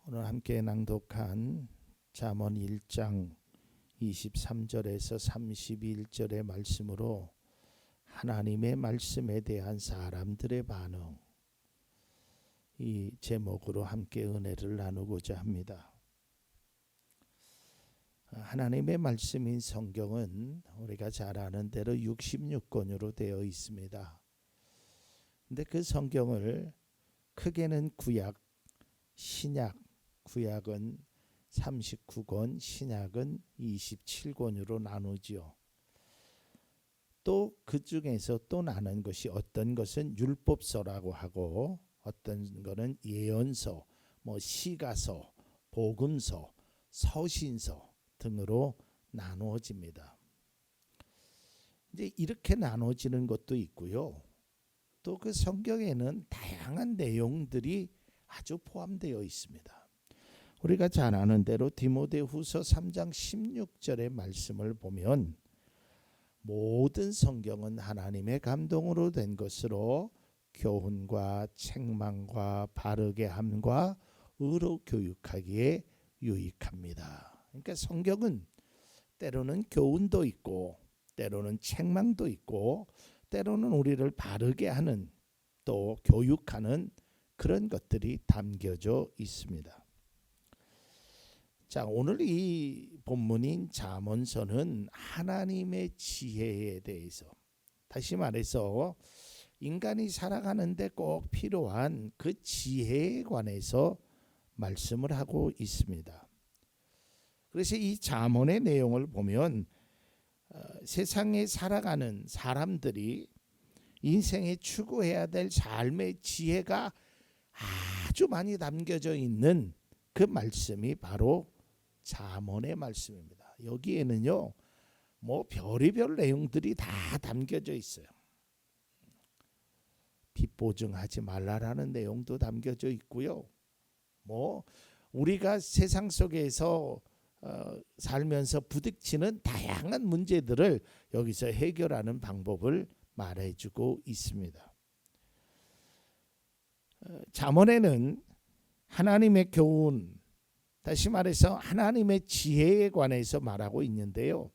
오늘 함께 낭독한 잠언 1장 23절에서 31절의 말씀으로 하나님의 말씀에 대한 사람들의 반응, 이 제목으로 함께 은혜를 나누고자 합니다. 하나님의 말씀인 성경은 우리가 잘 아는 대로 66권으로 되어 있습니다. 근데 그 성경을 크게는 구약, 신약, 구약은 39권, 신약은 27권으로 나누지요. 또 그 중에서 또 나눈 것이 어떤 것은 율법서라고 하고 어떤 것은 예언서, 시가서, 복음서, 서신서 등으로 나누어집니다. 이제 이렇게 나눠지는 것도 있고요. 또 그 성경에는 다양한 내용들이 아주 포함되어 있습니다. 우리가 잘 아는 대로 디모데후서 3장 16절의 말씀을 보면 모든 성경은 하나님의 감동으로 된 것으로 교훈과 책망과 바르게 함과 의로 교육하기에 유익합니다. 그러니까 성경은 때로는 교훈도 있고 때로는 책망도 있고 때로는 우리를 바르게 하는 또 교육하는 그런 것들이 담겨져 있습니다. 자, 오늘 이 본문인 잠언서는 하나님의 지혜에 대해서, 다시 말해서 인간이 살아가는데 꼭 필요한 그 지혜에 관해서 말씀을 하고 있습니다. 그래서 이 잠언의 내용을 보면 세상에 살아가는 사람들이 인생에 추구해야 될 삶의 지혜가 아주 많이 담겨져 있는 그 말씀이 바로 잠언의 말씀입니다. 여기에는요, 별의별 내용들이 다 담겨져 있어요. 빚보증하지 말라라는 내용도 담겨져 있고요. 우리가 세상 속에서 살면서 부딪히는 다양한 문제들을 여기서 해결하는 방법을 말해주고 있습니다. 잠언에는 하나님의 교훈, 다시 말해서 하나님의 지혜에 관해서 말하고 있는데요.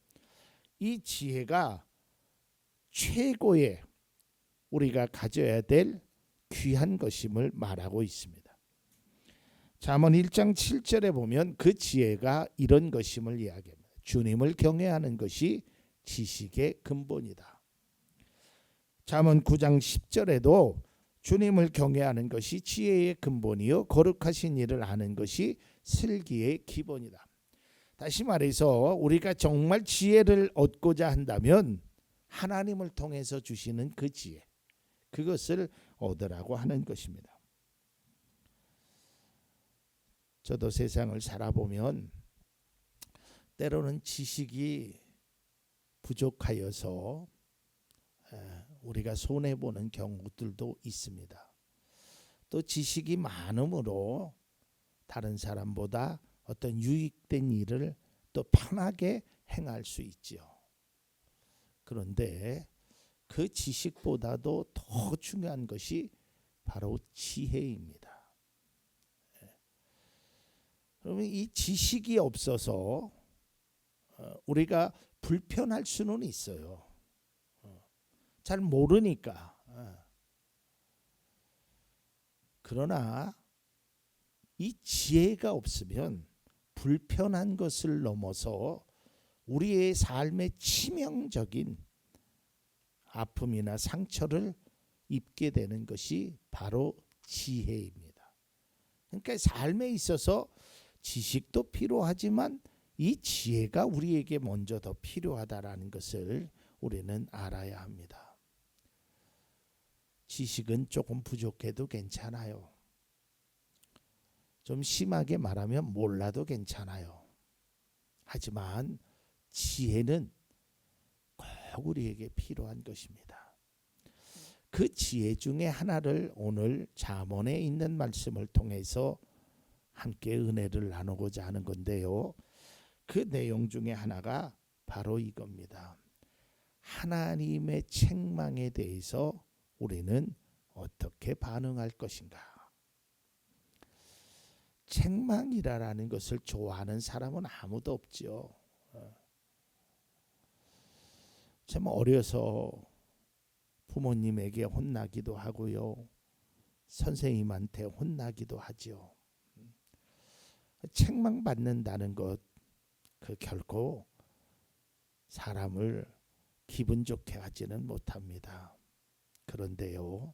이 지혜가 최고의 우리가 가져야 될 귀한 것임을 말하고 있습니다. 잠언 1장 7절에 보면 그 지혜가 이런 것임을 이야기합니다. 주님을 경외하는 것이 지식의 근본이다. 잠언 9장 10절에도 주님을 경외하는 것이 지혜의 근본이요 거룩하신 일을 아는 것이 슬기의 기본이다. 다시 말해서 우리가 정말 지혜를 얻고자 한다면 하나님을 통해서 주시는 그 지혜, 그것을 얻으라고 하는 것입니다. 저도 세상을 살아보면 때로는 지식이 부족하여서 우리가 손해보는 경우들도 있습니다. 또 지식이 많음으로 다른 사람보다 어떤 유익된 일을 또 편하게 행할 수 있지요. 그런데 그 지식보다도 더 중요한 것이 바로 지혜입니다. 그러면 이 지식이 없어서 우리가 불편할 수는 있어요. 잘 모르니까. 그러나 이 지혜가 없으면 불편한 것을 넘어서 우리의 삶에 치명적인 아픔이나 상처를 입게 되는 것이 바로 지혜입니다. 그러니까 삶에 있어서 지식도 필요하지만 이 지혜가 우리에게 먼저 더 필요하다라는 것을 우리는 알아야 합니다. 지식은 조금 부족해도 괜찮아요. 좀 심하게 말하면 몰라도 괜찮아요. 하지만 지혜는 꼭 우리에게 필요한 것입니다. 그 지혜 중에 하나를 오늘 잠언에 있는 말씀을 통해서 함께 은혜를 나누고자 하는 건데요. 그 내용 중에 하나가 바로 이겁니다. 하나님의 책망에 대해서 우리는 어떻게 반응할 것인가? 책망이라는 것을 좋아하는 사람은 아무도 없지요. 참 어려서 부모님에게 혼나기도 하고요. 선생님한테 혼나기도 하지요. 책망받는다는 것, 그 결코 사람을 기분 좋게 하지는 못합니다. 그런데요,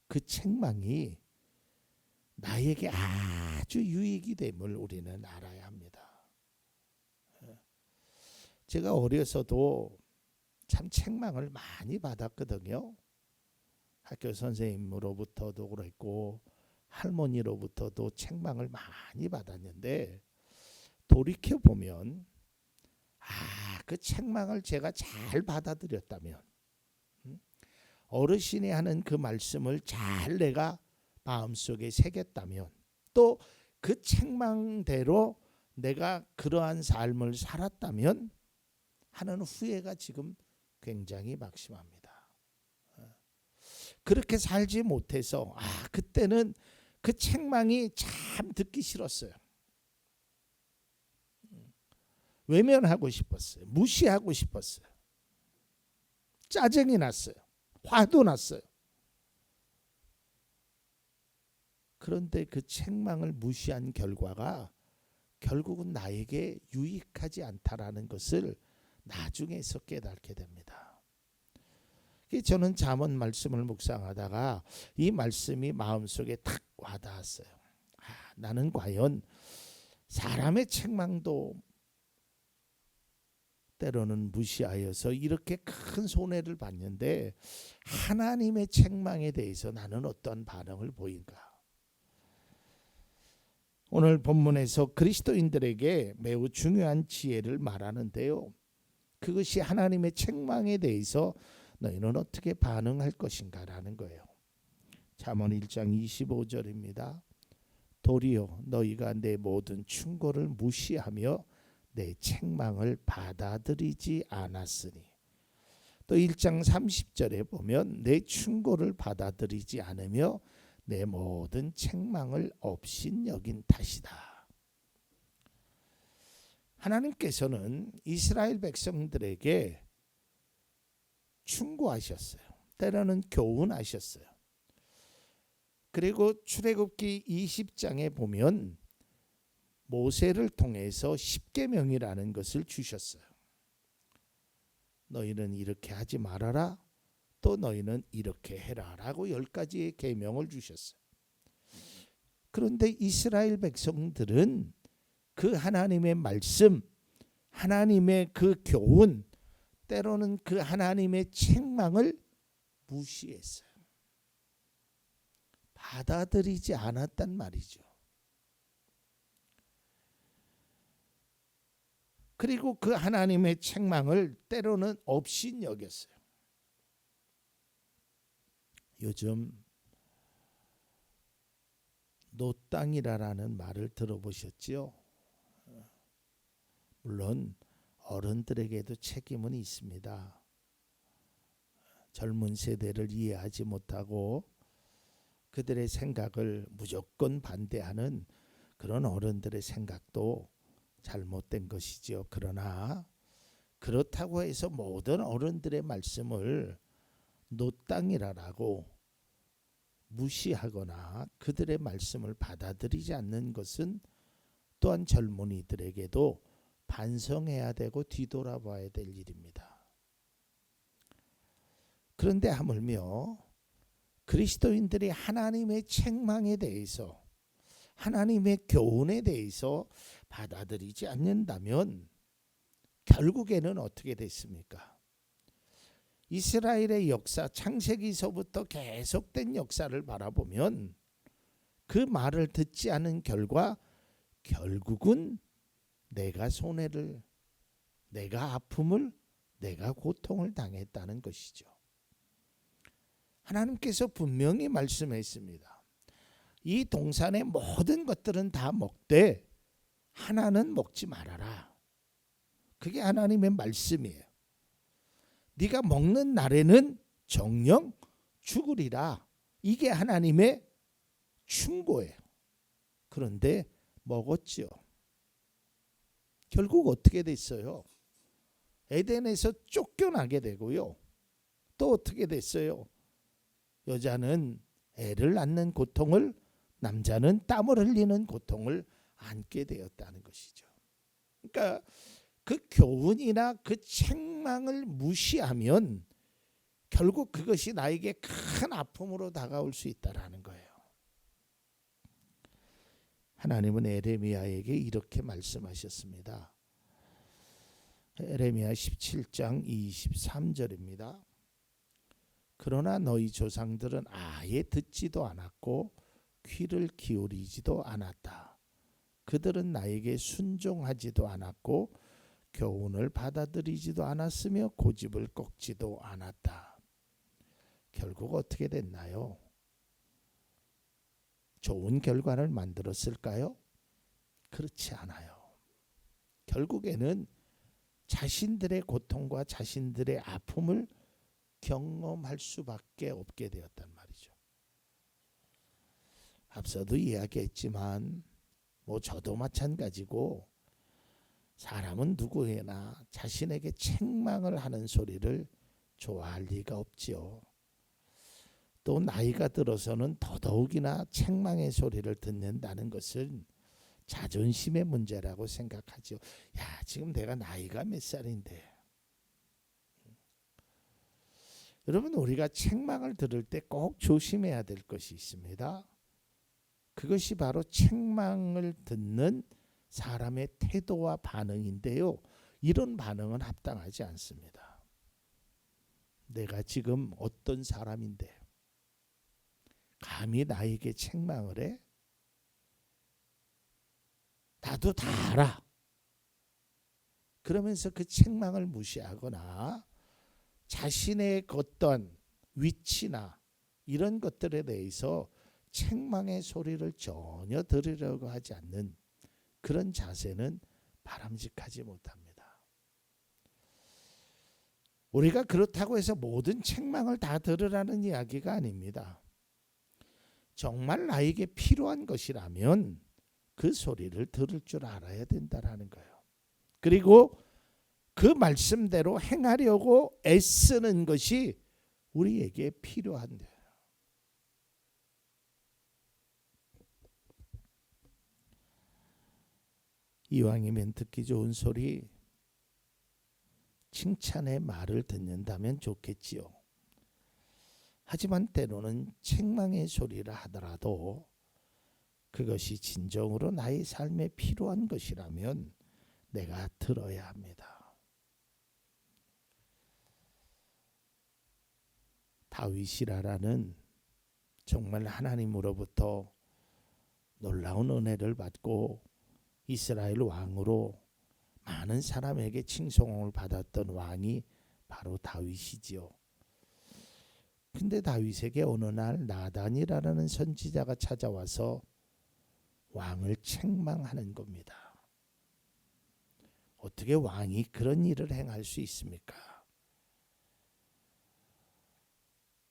그 책망이 나에게 아주 유익이 됨을 우리는 알아야 합니다. 제가 어려서도 참 책망을 많이 받았거든요. 학교 선생님으로부터도 그랬고 할머니로부터도 책망을 많이 받았는데 돌이켜보면 그 책망을 제가 잘 받아들였다면, 어르신이 하는 그 말씀을 잘 내가 마음속에 새겼다면, 또 그 책망대로 내가 그러한 삶을 살았다면 하는 후회가 지금 굉장히 막심합니다. 그렇게 살지 못해서 그때는 그 책망이 참 듣기 싫었어요. 외면하고 싶었어요. 무시하고 싶었어요. 짜증이 났어요. 화도 났어요. 그런데 그 책망을 무시한 결과가 결국은 나에게 유익하지 않다라는 것을 나중에서 깨닫게 됩니다. 저는 잠언 말씀을 묵상하다가 이 말씀이 마음속에 탁 와닿았어요. 나는 과연 사람의 책망도 때로는 무시하여서 이렇게 큰 손해를 봤는데 하나님의 책망에 대해서 나는 어떠한 반응을 보인가? 오늘 본문에서 그리스도인들에게 매우 중요한 지혜를 말하는데요. 그것이 하나님의 책망에 대해서 너희는 어떻게 반응할 것인가 라는 거예요. 잠언 1장 25절입니다. 도리어 너희가 내 모든 충고를 무시하며 내 책망을 받아들이지 않았으니. 또 1장 30절에 보면 내 충고를 받아들이지 않으며 내 모든 책망을 업신여긴 탓이다. 하나님께서는 이스라엘 백성들에게 충고하셨어요. 때로는 교훈하셨어요. 그리고 출애굽기 20장에 보면 모세를 통해서 십계명이라는 것을 주셨어요. 너희는 이렇게 하지 말아라. 또 너희는 이렇게 해라 라고 10가지의 계명을 주셨어요. 그런데 이스라엘 백성들은 그 하나님의 말씀, 하나님의 그 교훈, 때로는 그 하나님의 책망을 무시했어요. 받아들이지 않았단 말이죠. 그리고 그 하나님의 책망을 때로는 업신여겼어요. 요즘 노땅이라는 말을 들어보셨지요? 물론 어른들에게도 책임은 있습니다. 젊은 세대를 이해하지 못하고 그들의 생각을 무조건 반대하는 그런 어른들의 생각도 잘못된 것이죠. 그러나 그렇다고 해서 모든 어른들의 말씀을 노땅이라고 무시하거나 그들의 말씀을 받아들이지 않는 것은 또한 젊은이들에게도 반성해야 되고 뒤돌아봐야 될 일입니다. 그런데 하물며 그리스도인들이 하나님의 책망에 대해서, 하나님의 교훈에 대해서 받아들이지 않는다면 결국에는 어떻게 됐습니까? 이스라엘의 역사, 창세기서부터 계속된 역사를 바라보면 그 말을 듣지 않은 결과 결국은 내가 손해를, 내가 아픔을, 내가 고통을 당했다는 것이죠. 하나님께서 분명히 말씀했습니다. 이 동산의 모든 것들은 다 먹되 하나는 먹지 말아라. 그게 하나님의 말씀이에요. 네가 먹는 날에는 정녕 죽으리라. 이게 하나님의 충고예요. 그런데 먹었죠. 결국 어떻게 됐어요? 에덴에서 쫓겨나게 되고요. 또 어떻게 됐어요? 여자는 애를 낳는 고통을, 남자는 땀을 흘리는 고통을 안게 되었다는 것이죠. 그러니까 그 교훈이나 그 책망을 무시하면 결국 그것이 나에게 큰 아픔으로 다가올 수 있다라는 거예요. 하나님은 에레미야에게 이렇게 말씀하셨습니다. 에레미야 17장 23절입니다. 그러나 너희 조상들은 아예 듣지도 않았고 귀를 기울이지도 않았다. 그들은 나에게 순종하지도 않았고 교훈을 받아들이지도 않았으며 고집을 꺾지도 않았다. 결국 어떻게 됐나요? 좋은 결과를 만들었을까요? 그렇지 않아요. 결국에는 자신들의 고통과 자신들의 아픔을 경험할 수밖에 없게 되었단 말이죠. 앞서도 이야기했지만 저도 마찬가지고 사람은 누구에나 자신에게 책망을 하는 소리를 좋아할 리가 없지요. 또 나이가 들어서는 더더욱이나 책망의 소리를 듣는다는 것은 자존심의 문제라고 생각하죠. 야, 지금 내가 나이가 몇 살인데. 여러분, 우리가 책망을 들을 때 꼭 조심해야 될 것이 있습니다. 그것이 바로 책망을 듣는 사람의 태도와 반응인데요. 이런 반응은 합당하지 않습니다. 내가 지금 어떤 사람인데 감히 나에게 책망을 해? 나도 다 알아. 그러면서 그 책망을 무시하거나 자신의 어떤 위치나 이런 것들에 대해서 책망의 소리를 전혀 들으려고 하지 않는 그런 자세는 바람직하지 못합니다. 우리가 그렇다고 해서 모든 책망을 다 들으라는 이야기가 아닙니다. 정말 나에게 필요한 것이라면 그 소리를 들을 줄 알아야 된다는 거예요. 그리고 그 말씀대로 행하려고 애쓰는 것이 우리에게 필요한데, 이왕이면 듣기 좋은 소리, 칭찬의 말을 듣는다면 좋겠지요. 하지만 때로는 책망의 소리를 하더라도 그것이 진정으로 나의 삶에 필요한 것이라면 내가 들어야 합니다. 다윗이라는 정말 하나님으로부터 놀라운 은혜를 받고 이스라엘 왕으로 많은 사람에게 칭송을 받았던 왕이 바로 다윗이지요. 근데 다윗에게 어느 날 나단이라는 선지자가 찾아와서 왕을 책망하는 겁니다. 어떻게 왕이 그런 일을 행할 수 있습니까?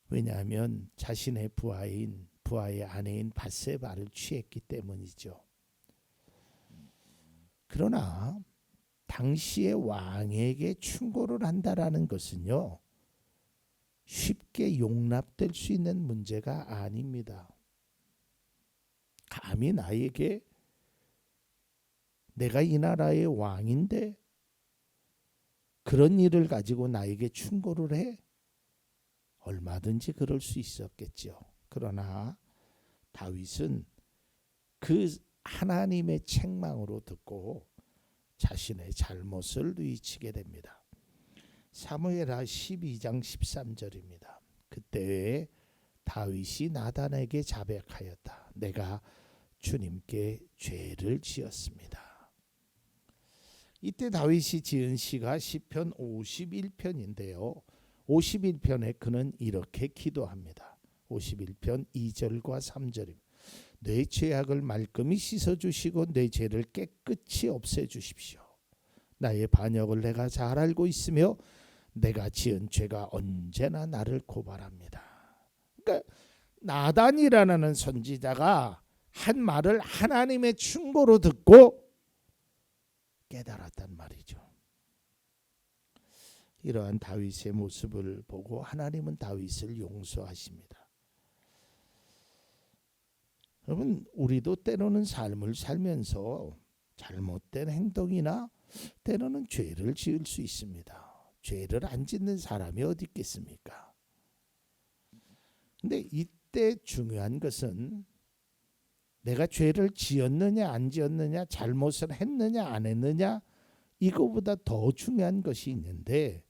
왜냐하면 자신의 부하의 아내인 밧세바를 취했기 때문이죠. 그러나 당시의 왕에게 충고를 한다라는 것은요, 쉽게 용납될 수 있는 문제가 아닙니다. 감히 나에게, 내가 이 나라의 왕인데 그런 일을 가지고 나에게 충고를 해? 얼마든지 그럴 수 있었겠죠. 그러나 다윗은 그 하나님의 책망으로 듣고 자신의 잘못을 뉘우치게 됩니다. 사무엘하 12장 13절입니다. 그때 다윗이 나단에게 자백하였다. 내가 주님께 죄를 지었습니다. 이때 다윗이 지은 시가 시편 51편인데요. 51편에 그는 이렇게 기도합니다. 51편 2절과 3절입니다. 내 죄악을 말끔히 씻어주시고 내 죄를 깨끗이 없애주십시오. 나의 반역을 내가 잘 알고 있으며 내가 지은 죄가 언제나 나를 고발합니다. 그러니까 나단이라는 선지자가 한 말을 하나님의 충고로 듣고 깨달았단 말이죠. 이러한 다윗의 모습을 보고 하나님은 다윗을 용서하십니다. 여러분, 우리도 때로는 삶을 살면서 잘못된 행동이나 때로는 죄를 지을 수 있습니다. 죄를 안 짓는 사람이 어디 있겠습니까? 근데 이때 중요한 것은 내가 죄를 지었느냐 안 지었느냐, 잘못을 했느냐 안 했느냐, 이거보다 더 중요한 것이 있는데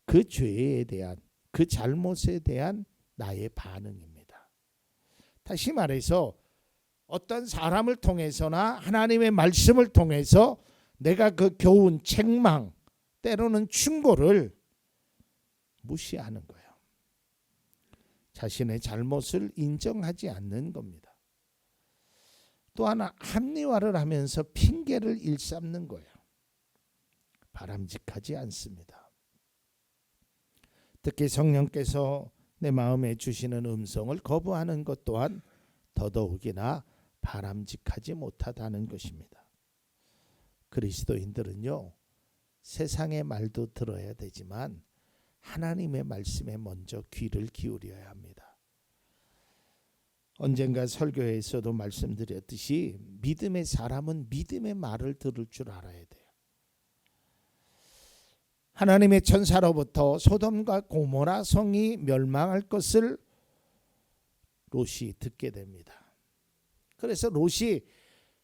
그 죄에 대한, 그 잘못에 대한 나의 반응입니다. 다시 말해서 어떤 사람을 통해서나 하나님의 말씀을 통해서 내가 그 교훈, 책망, 때로는 충고를 무시하는 거예요. 자신의 잘못을 인정하지 않는 겁니다. 또 하나, 합리화를 하면서 핑계를 일삼는 거예요. 바람직하지 않습니다. 특히 성령께서 내 마음에 주시는 음성을 거부하는 것 또한 더더욱이나 바람직하지 못하다는 것입니다. 그리스도인들은요, 세상의 말도 들어야 되지만 하나님의 말씀에 먼저 귀를 기울여야 합니다. 언젠가 설교에서도 말씀드렸듯이 믿음의 사람은 믿음의 말을 들을 줄 알아야 돼요. 하나님의 천사로부터 소돔과 고모라 성이 멸망할 것을 롯이 듣게 됩니다. 그래서 롯이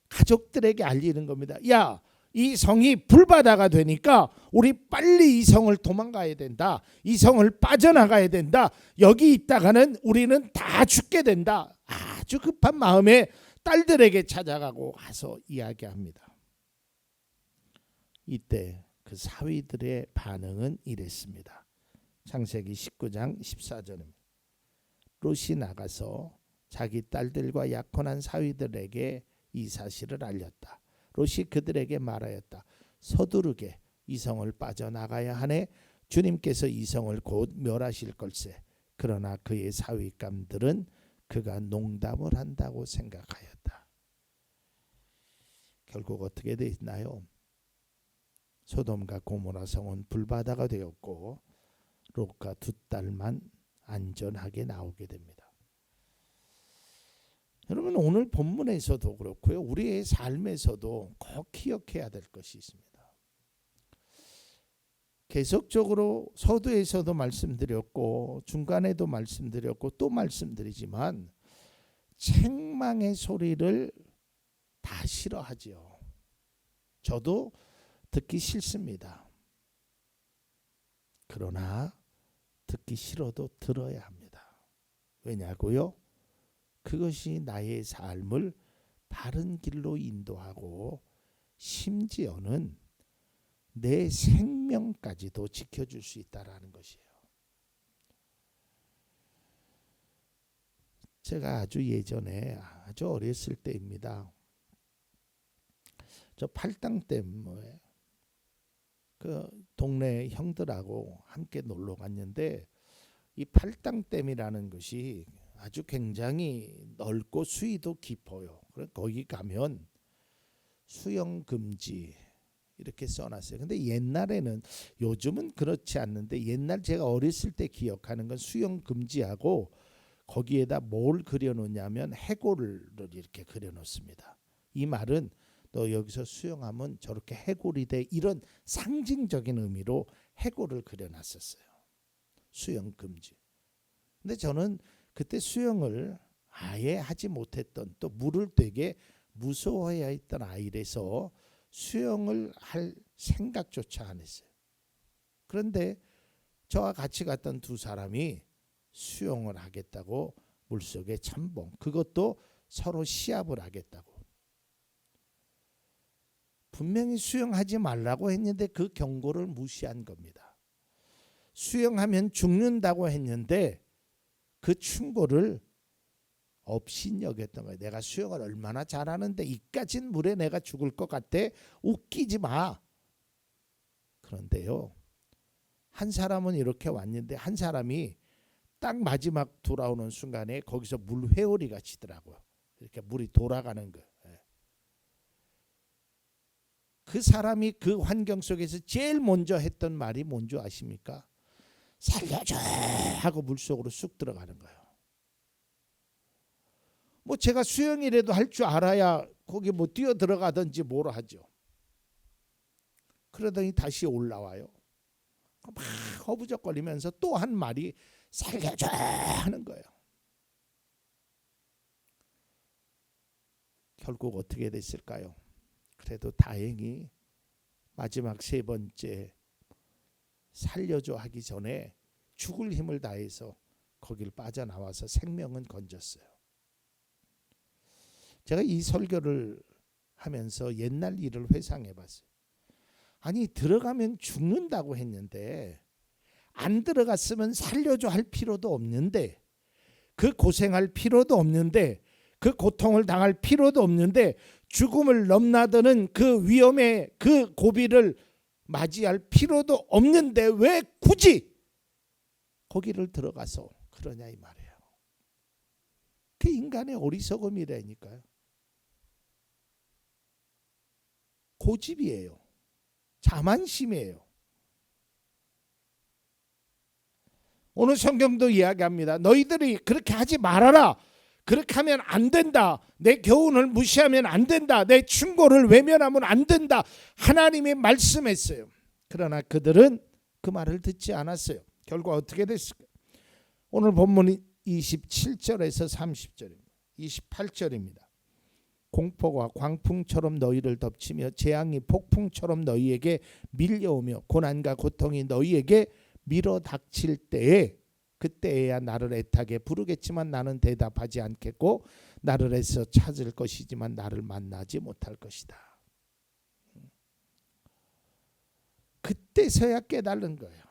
가족들에게 알리는 겁니다. 야, 이 성이 불바다가 되니까 우리 빨리 이 성을 도망가야 된다. 이 성을 빠져나가야 된다. 여기 있다가는 우리는 다 죽게 된다. 아주 급한 마음에 딸들에게 찾아가고 가서 이야기합니다. 이때 그 사위들의 반응은 이랬습니다. 창세기 19장 14절입니다. 롯이 나가서 자기 딸들과 약혼한 사위들에게 이 사실을 알렸다. 롯이 그들에게 말하였다. 서두르게 이 성을 빠져나가야 하네. 주님께서 이 성을 곧 멸하실 걸세. 그러나 그의 사위감들은 그가 농담을 한다고 생각하였다. 결국 어떻게 됐나요? 소돔과 고모라 성은 불바다가 되었고 롯과 두 딸만 안전하게 나오게 됩니다. 여러분, 오늘 본문에서도 그렇고요, 우리의 삶에서도 꼭 기억해야 될 것이 있습니다. 계속적으로 서두에서도 말씀드렸고 중간에도 말씀드렸고 또 말씀드리지만 책망의 소리를 다 싫어하지요. 저도 듣기 싫습니다. 그러나 듣기 싫어도 들어야 합니다. 왜냐고요? 그것이 나의 삶을 바른 길로 인도하고 심지어는 내 생명까지도 지켜줄 수 있다라는 것이에요. 제가 아주 예전에 아주 어렸을 때입니다. 저 팔당댐에 그 동네 형들하고 함께 놀러 갔는데 이 팔당댐이라는 것이 아주 굉장히 넓고 수위도 깊어요. 그래서 거기 가면 수영 금지 이렇게 써놨어요. 근데 옛날에는, 요즘은 그렇지 않는데 옛날 제가 어렸을 때 기억하는 건 수영 금지하고 거기에다 뭘 그려놓냐면 해골을 이렇게 그려놓습니다. 이 말은 너 여기서 수영하면 저렇게 해골이 돼, 이런 상징적인 의미로 해골을 그려놨었어요. 수영 금지. 근데 저는 그때 수영을 아예 하지 못했던, 또 물을 되게 무서워해야 했던 아이라서 수영을 할 생각조차 안 했어요. 그런데 저와 같이 갔던 두 사람이 수영을 하겠다고 물속에 참봉, 그것도 서로 시합을 하겠다고. 분명히 수영하지 말라고 했는데 그 경고를 무시한 겁니다. 수영하면 죽는다고 했는데 그 충고를 업신여겼던 거예요. 내가 수영을 얼마나 잘하는데 이까진 물에 내가 죽을 것 같아? 웃기지 마. 그런데요, 한 사람은 이렇게 왔는데 한 사람이 딱 마지막 돌아오는 순간에 거기서 물 회오리가 치더라고요. 이렇게 물이 돌아가는 거. 그 사람이 그 환경 속에서 제일 먼저 했던 말이 뭔지 아십니까? 살려줘 하고 물속으로 쑥 들어가는 거예요. 뭐 제가 수영이라도 할 줄 알아야 거기 뭐 뛰어 들어가든지 뭐라 하죠. 그러더니 다시 올라와요. 막 허부적거리면서 또 한 말이 살려줘 하는 거예요. 결국 어떻게 됐을까요? 그래도 다행히 마지막 세 번째 살려줘 하기 전에 죽을 힘을 다해서 거길 빠져나와서 생명은 건졌어요. 제가 이 설교를 하면서 옛날 일을 회상해 봤어요. 아니 들어가면 죽는다고 했는데 안 들어갔으면 살려줘 할 필요도 없는데 그 고생할 필요도 없는데 그 고통을 당할 필요도 없는데 죽음을 넘나드는 그 위험의 그 고비를 맞이할 필요도 없는데 왜 굳이 거기를 들어가서 그러냐 이 말이에요. 그 인간의 어리석음이라니까요. 고집이에요. 자만심이에요. 오늘 성경도 이야기합니다. 너희들이 그렇게 하지 말아라. 그렇게 하면 안 된다. 내 교훈을 무시하면 안 된다. 내 충고를 외면하면 안 된다. 하나님이 말씀했어요. 그러나 그들은 그 말을 듣지 않았어요. 결과 어떻게 됐을까요? 오늘 본문이 27절에서 30절입니다. 28절입니다. 공포가 광풍처럼 너희를 덮치며 재앙이 폭풍처럼 너희에게 밀려오며 고난과 고통이 너희에게 밀어닥칠 때에 그때에야 나를 애타게 부르겠지만 나는 대답하지 않겠고 나를 애써 찾을 것이지만 나를 만나지 못할 것이다. 그때서야 깨달은 거예요.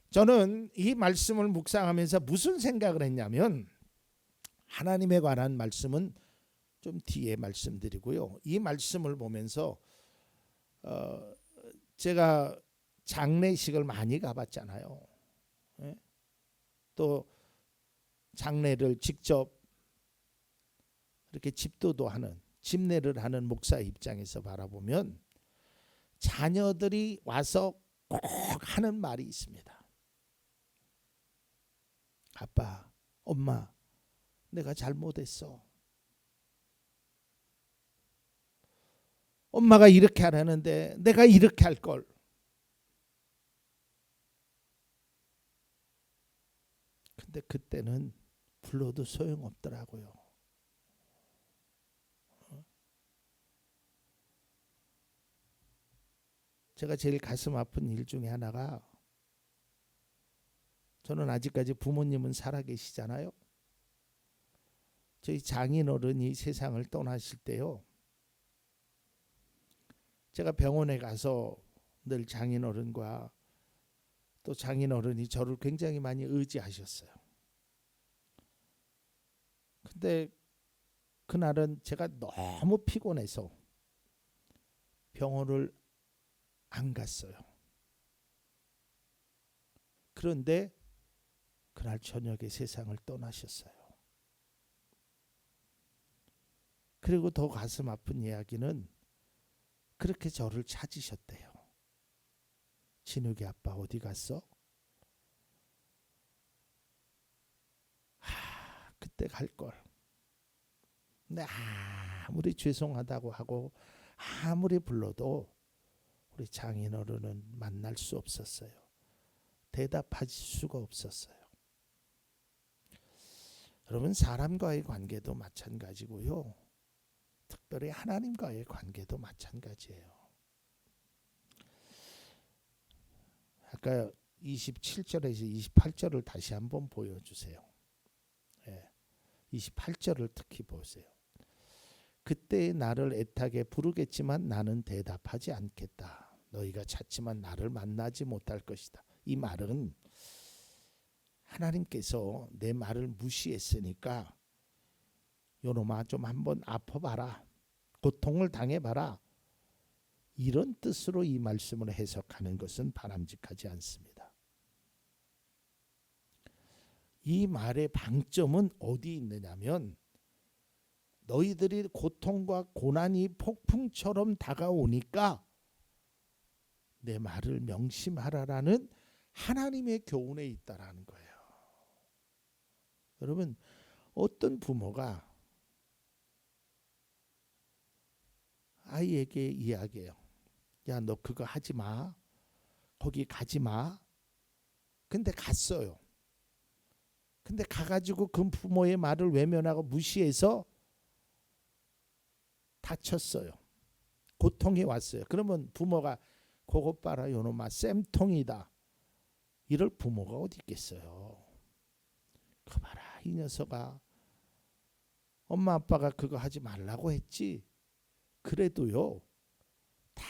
저는 이 말씀을 묵상하면서 무슨 생각을 했냐면 하나님에 관한 말씀은 좀 뒤에 말씀드리고요. 이 말씀을 보면서 제가 장례식을 많이 가봤잖아요. 또 장례를 직접 이렇게 집도도 하는 집례를 하는 목사 입장에서 바라보면 자녀들이 와서 꼭 하는 말이 있습니다. 아빠, 엄마, 내가 잘못했어. 엄마가 이렇게 하라는데 내가 이렇게 할 걸. 근데 그때는 불러도 소용없더라고요. 제가 제일 가슴 아픈 일 중에 하나가 저는 아직까지 부모님은 살아계시잖아요. 저희 장인어른이 세상을 떠나실 때요. 제가 병원에 가서 늘 장인어른과 또 장인어른이 저를 굉장히 많이 의지하셨어요. 근데 그날은 제가 너무 피곤해서 병원을 안 갔어요. 그런데 그날 저녁에 세상을 떠나셨어요. 그리고 더 가슴 아픈 이야기는 그렇게 저를 찾으셨대요. 진욱이 아빠 어디 갔어? 그때 갈 걸. 근데 아무리 죄송하다고 하고 아무리 불러도 우리 장인어른은 만날 수 없었어요. 대답할 수가 없었어요. 여러분 사람과의 관계도 마찬가지고요. 특별히 하나님과의 관계도 마찬가지예요. 아까 27절에서 28절을 다시 한번 보여주세요. 28절을 특히 보세요. 그때 나를 애타게 부르겠지만 나는 대답하지 않겠다. 너희가 찾지만 나를 만나지 못할 것이다. 이 말은 하나님께서 내 말을 무시했으니까 요놈아 좀 한번 아파봐라. 고통을 당해봐라. 이런 뜻으로 이 말씀을 해석하는 것은 바람직하지 않습니다. 이 말의 방점은 어디 있느냐면 너희들이 고통과 고난이 폭풍처럼 다가오니까 내 말을 명심하라라는 하나님의 교훈에 있다라는 거예요. 여러분, 어떤 부모가 아이에게 이야기해요. 야, 너 그거 하지 마. 거기 가지 마. 근데 갔어요. 근데 가가지고 그 부모의 말을 외면하고 무시해서 다쳤어요. 고통이 왔어요. 그러면 부모가 그것 봐라 요놈아 쌤통이다. 이럴 부모가 어디 있겠어요. 그 봐라 이 녀석아. 엄마 아빠가 그거 하지 말라고 했지. 그래도요. 다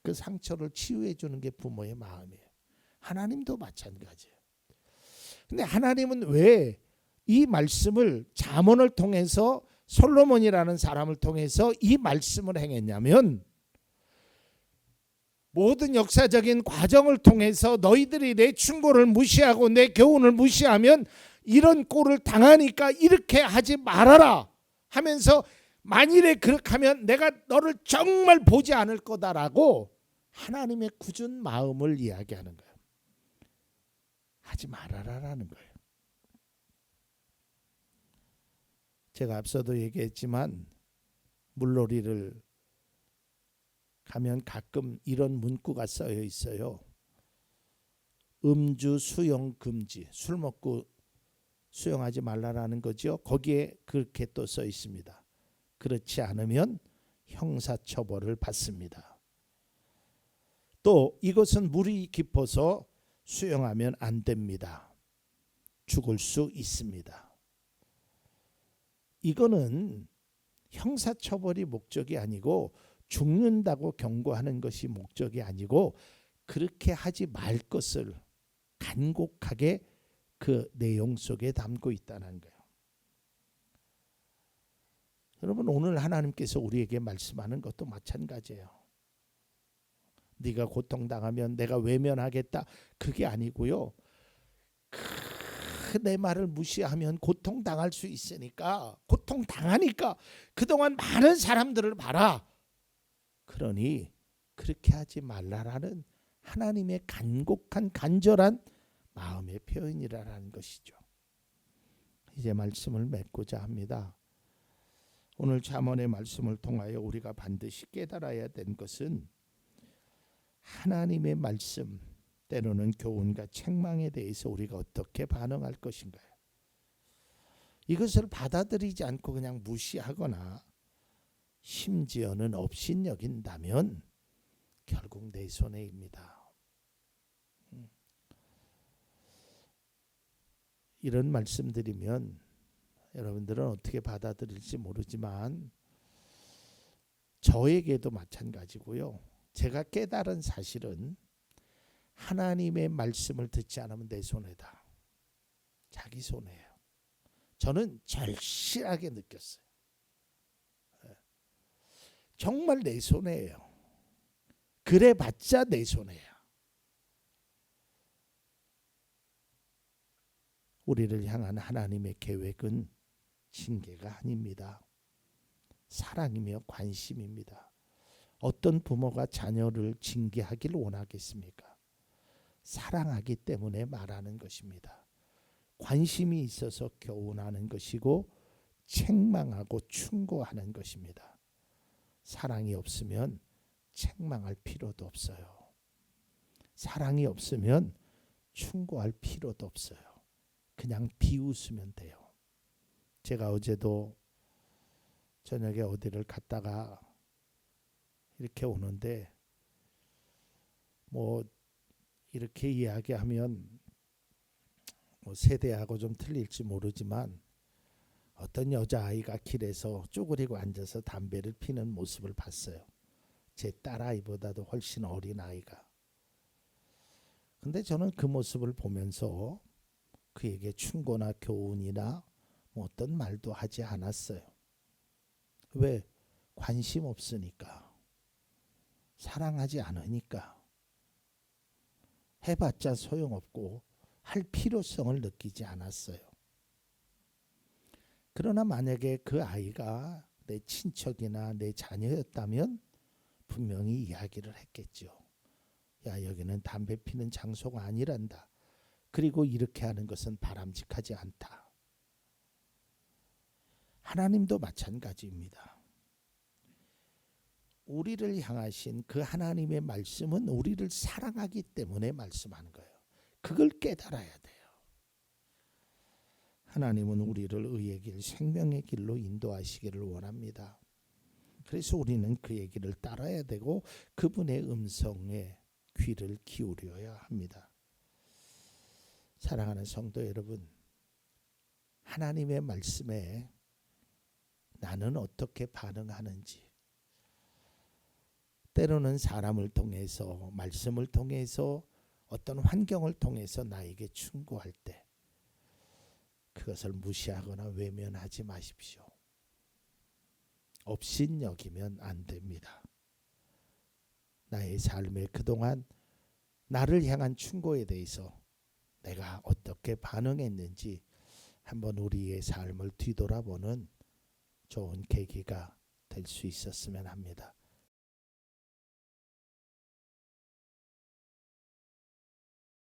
그 상처를 치유해 주는 게 부모의 마음이에요. 하나님도 마찬가지예요. 근데 하나님은 왜 이 말씀을 잠언을 통해서 솔로몬이라는 사람을 통해서 이 말씀을 행했냐면 모든 역사적인 과정을 통해서 너희들이 내 충고를 무시하고 내 교훈을 무시하면 이런 꼴을 당하니까 이렇게 하지 말아라 하면서 만일에 그렇게 하면 내가 너를 정말 보지 않을 거다라고 하나님의 굳은 마음을 이야기하는 거예요. 하지 말아라라는 거예요. 제가 앞서도 얘기했지만 물놀이를 가면 가끔 이런 문구가 써여 있어요. 음주 수영 금지. 술 먹고 수영하지 말라라는 거죠. 거기에 그렇게 또 써 있습니다. 그렇지 않으면 형사처벌을 받습니다. 또 이것은 물이 깊어서 수영하면 안 됩니다. 죽을 수 있습니다. 이거는 형사처벌이 목적이 아니고 죽는다고 경고하는 것이 목적이 아니고 그렇게 하지 말 것을 간곡하게 그 내용 속에 담고 있다는 거예요. 여러분 오늘 하나님께서 우리에게 말씀하는 것도 마찬가지예요. 네가 고통당하면 내가 외면하겠다. 그게 아니고요. 내 말을 무시하면 고통당할 수 있으니까 고통당하니까 그동안 많은 사람들을 봐라. 그러니 그렇게 하지 말라라는 하나님의 간곡한 간절한 마음의 표현이라는 것이죠. 이제 말씀을 맺고자 합니다. 오늘 잠언의 말씀을 통하여 우리가 반드시 깨달아야 된 것은 하나님의 말씀 때로는 교훈과 책망에 대해서 우리가 어떻게 반응할 것인가요? 이것을 받아들이지 않고 그냥 무시하거나 심지어는 업신여긴다면 결국 내 손해입니다. 이런 말씀드리면 여러분들은 어떻게 받아들일지 모르지만 저에게도 마찬가지고요. 제가 깨달은 사실은 하나님의 말씀을 듣지 않으면 내 손해다. 자기 손해예요. 저는 절실하게 느꼈어요. 정말 내 손해예요. 그래봤자 내 손해야. 우리를 향한 하나님의 계획은 징계가 아닙니다. 사랑이며 관심입니다. 어떤 부모가 자녀를 징계하기를 원하겠습니까? 사랑하기 때문에 말하는 것입니다. 관심이 있어서 교훈하는 것이고 책망하고 충고하는 것입니다. 사랑이 없으면 책망할 필요도 없어요. 사랑이 없으면 충고할 필요도 없어요. 그냥 비웃으면 돼요. 제가 어제도 저녁에 어디를 갔다가 이렇게 오는데 뭐 이렇게 이야기하면 뭐 세대하고 좀 틀릴지 모르지만 어떤 여자아이가 길에서 쪼그리고 앉아서 담배를 피는 모습을 봤어요. 제 딸아이보다도 훨씬 어린 아이가. 근데 저는 그 모습을 보면서 그에게 충고나 교훈이나 뭐 어떤 말도 하지 않았어요. 왜? 관심 없으니까. 사랑하지 않으니까. 해봤자 소용없고 할 필요성을 느끼지 않았어요. 그러나 만약에 그 아이가 내 친척이나 내 자녀였다면 분명히 이야기를 했겠죠. 야, 여기는 담배 피는 장소가 아니란다. 그리고 이렇게 하는 것은 바람직하지 않다. 하나님도 마찬가지입니다. 우리를 향하신 그 하나님의 말씀은 우리를 사랑하기 때문에 말씀하는 거예요. 그걸 깨달아야 돼요. 하나님은 우리를 의의 길, 생명의 길로 인도하시기를 원합니다. 그래서 우리는 그의 길을 따라야 되고 그분의 음성에 귀를 기울여야 합니다. 사랑하는 성도 여러분, 하나님의 말씀에 나는 어떻게 반응하는지, 때로는 사람을 통해서, 말씀을 통해서, 어떤 환경을 통해서 나에게 충고할 때 그것을 무시하거나 외면하지 마십시오. 업신여기면 안 됩니다. 나의 삶에 그동안 나를 향한 충고에 대해서 내가 어떻게 반응했는지 한번 우리의 삶을 뒤돌아보는 좋은 계기가 될 수 있었으면 합니다.